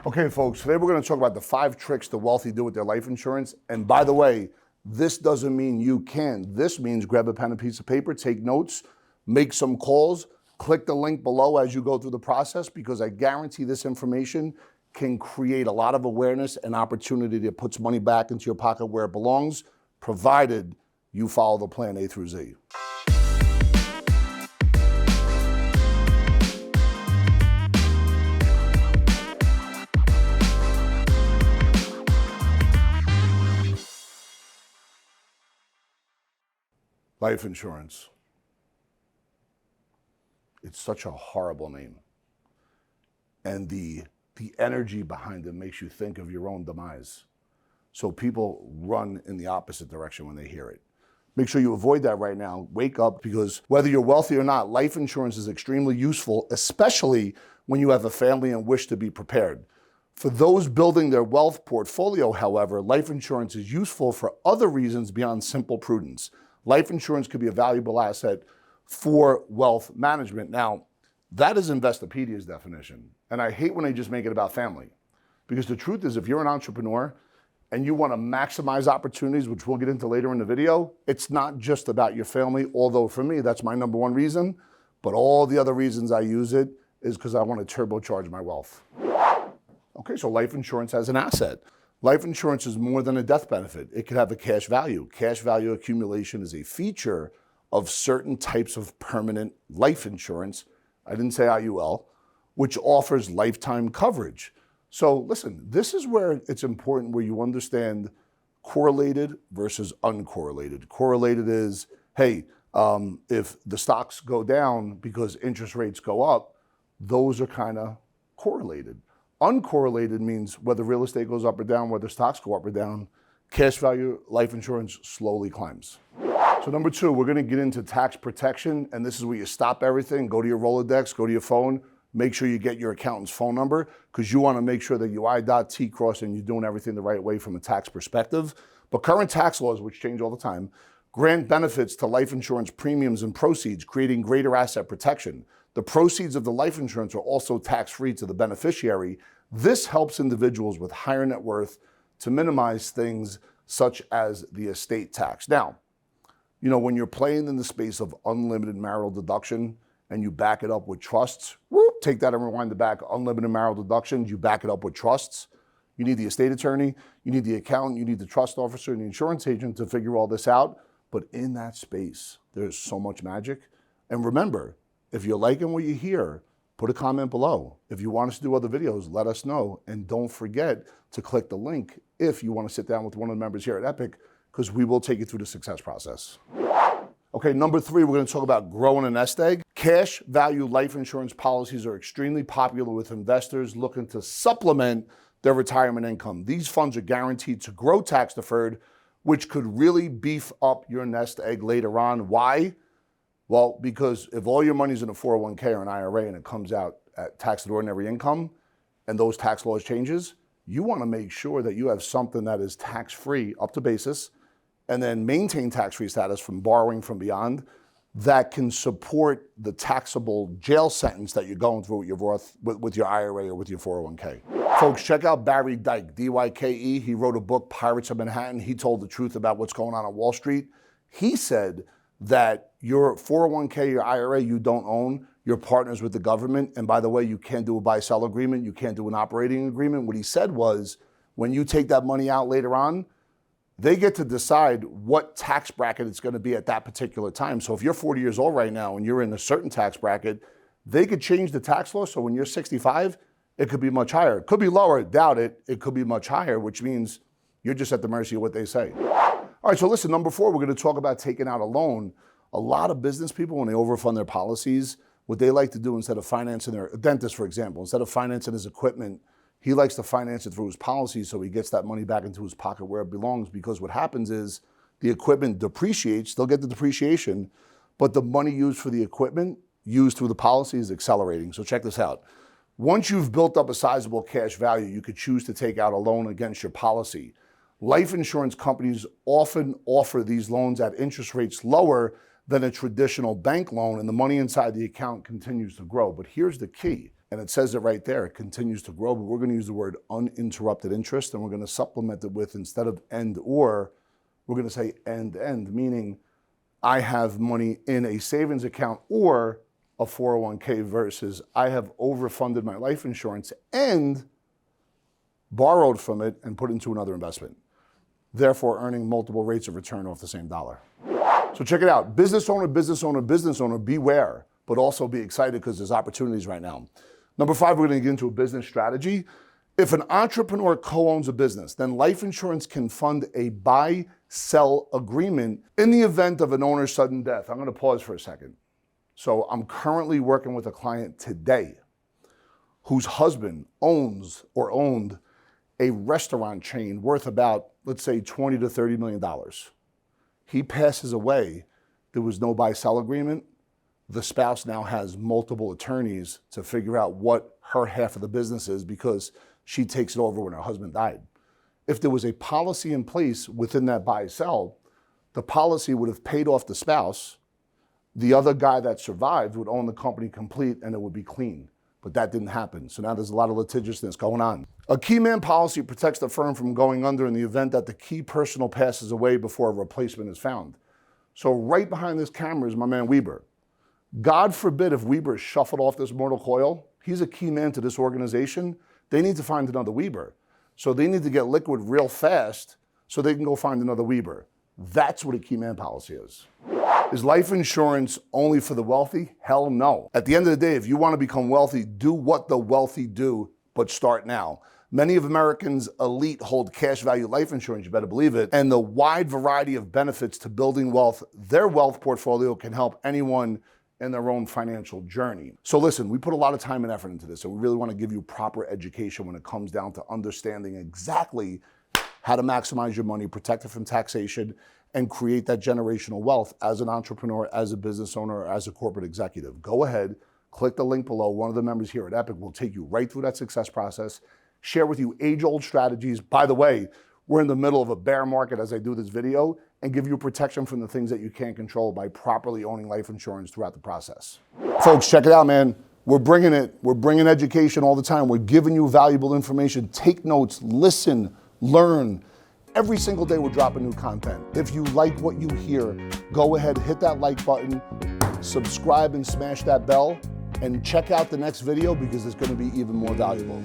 Okay, folks, today we're going to talk about the 5 tricks the wealthy do with their life insurance. And by the way, this doesn't mean you can. This means grab a pen and piece of paper, take notes, make some calls, click the link below as you go through the process, because I guarantee this information can create a lot of awareness and opportunity that puts money back into your pocket where it belongs, provided you follow the plan A through Z. Life insurance. It's such a horrible name. And the energy behind it makes you think of your own demise. So people run in the opposite direction when they hear it. Make sure you avoid that right now. Wake up, because whether you're wealthy or not, life insurance is extremely useful, especially when you have a family and wish to be prepared. For those building their wealth portfolio, however, life insurance is useful for other reasons beyond simple prudence. Life insurance could be a valuable asset for wealth management. Now, that is Investopedia's definition. And I hate when they just make it about family. Because the truth is, if you're an entrepreneur and you want to maximize opportunities, which we'll get into later in the video, it's not just about your family, although for me, that's my number one reason. But all the other reasons I use it is because I want to turbocharge my wealth. Okay, so life insurance as an asset. Life insurance is more than a death benefit. It could have a cash value. Cash value accumulation is a feature of certain types of permanent life insurance, I didn't say IUL, which offers lifetime coverage. So listen, this is where it's important, where you understand correlated versus uncorrelated. Correlated is, hey, if the stocks go down because interest rates go up, those are kind of correlated. Uncorrelated means whether real estate goes up or down, whether stocks go up or down, cash value life insurance slowly climbs. So number 2, we're going to get into tax protection, and this is where you stop everything, go to your Rolodex, go to your phone, make sure you get your accountant's phone number, because you want to make sure that you I T cross and you're doing everything the right way from a tax perspective. But current tax laws, which change all the time, grant benefits to life insurance premiums and proceeds, creating greater asset protection. The proceeds of the life insurance are also tax-free to the beneficiary. This helps individuals with higher net worth to minimize things such as the estate tax. Now, you know, when you're playing in the space of unlimited marital deduction and you back it up with trusts, whoop, take that and rewind it back, unlimited marital deductions, you back it up with trusts. You need the estate attorney, you need the accountant, you need the trust officer and the insurance agent to figure all this out. But in that space, there's so much magic. And remember, if you're liking what you hear, put a comment below. If you want us to do other videos, let us know. And don't forget to click the link if you want to sit down with one of the members here at Epic, because we will take you through the success process. Okay, number 3, we're going to talk about growing a nest egg. Cash value life insurance policies are extremely popular with investors looking to supplement their retirement income. These funds are guaranteed to grow tax deferred, which could really beef up your nest egg later on. Why? Well, because if all your money's in a 401k or an IRA and it comes out at tax ordinary income and those tax laws changes, you want to make sure that you have something that is tax-free up to basis and then maintain tax-free status from borrowing from beyond that can support the taxable jail sentence that you're going through with your Roth, with your IRA or with your 401k. Folks, check out Barry Dyke, D-Y-K-E. He wrote a book, Pirates of Manhattan. He told the truth about what's going on Wall Street. He said that your 401k, your IRA, you don't own, you're partners with the government. And by the way, you can't do a buy-sell agreement. You can't do an operating agreement. What he said was, when you take that money out later on, they get to decide what tax bracket it's going to be at that particular time. So if you're 40 years old right now and you're in a certain tax bracket, they could change the tax law. So when you're 65, it could be much higher. It could be lower, doubt it. It could be much higher, which means you're just at the mercy of what they say. All right, so listen, number 4, we're going to talk about taking out a loan. A lot of business people, when they overfund their policies, what they like to do instead of financing a dentist, for example, instead of financing his equipment, he likes to finance it through his policies so he gets that money back into his pocket where it belongs, because what happens is the equipment depreciates, they'll get the depreciation, but the money used for the equipment used through the policy is accelerating. So check this out. Once you've built up a sizable cash value, you could choose to take out a loan against your policy. Life insurance companies often offer these loans at interest rates lower than a traditional bank loan, and the money inside the account continues to grow. But here's the key. And it says it right there, it continues to grow, but we're going to use the word uninterrupted interest, and we're going to supplement it with, instead of and or, we're going to say and, meaning I have money in a savings account or a 401k versus I have overfunded my life insurance and borrowed from it and put into another investment, therefore earning multiple rates of return off the same dollar. So check it out. Business owner, business owner, business owner, beware, but also be excited because there's opportunities right now. Number 5, we're going to get into a business strategy. If an entrepreneur co-owns a business, then life insurance can fund a buy-sell agreement in the event of an owner's sudden death. I'm going to pause for a second. So I'm currently working with a client today whose husband owns or owned a restaurant chain worth about, let's say, $20 to $30 million. He passes away. There was no buy-sell agreement. The spouse now has multiple attorneys to figure out what her half of the business is because she takes it over when her husband died. If there was a policy in place within that buy-sell, the policy would have paid off the spouse. The other guy that survived would own the company complete and it would be clean. But that didn't happen. So now there's a lot of litigiousness going on. A key man policy protects the firm from going under in the event that the key personal passes away before a replacement is found. So right behind this camera is my man Weber. God forbid if Weber is shuffled off this mortal coil, he's a key man to this organization. They need to find another Weber. So they need to get liquid real fast so they can go find another Weber. That's what a key man policy is. Is life insurance only for the wealthy? Hell no. At the end of the day, if you want to become wealthy, do what the wealthy do, but start now. Many of Americans' elite hold cash value life insurance, you better believe it, and the wide variety of benefits to building wealth, their wealth portfolio can help anyone in their own financial journey. So listen, we put a lot of time and effort into this, and we really want to give you proper education when it comes down to understanding exactly how to maximize your money, protect it from taxation, and create that generational wealth as an entrepreneur, as a business owner, or as a corporate executive. Go ahead, click the link below. One of the members here at Epic will take you right through that success process, share with you age-old strategies. By the way, we're in the middle of a bear market as I do this video, and give you protection from the things that you can't control by properly owning life insurance throughout the process. Folks, check it out, man. We're bringing it. We're bringing education all the time. We're giving you valuable information. Take notes, listen, learn. Every single day we're dropping new content. If you like what you hear, go ahead, hit that like button, subscribe and smash that bell, and check out the next video because it's going to be even more valuable.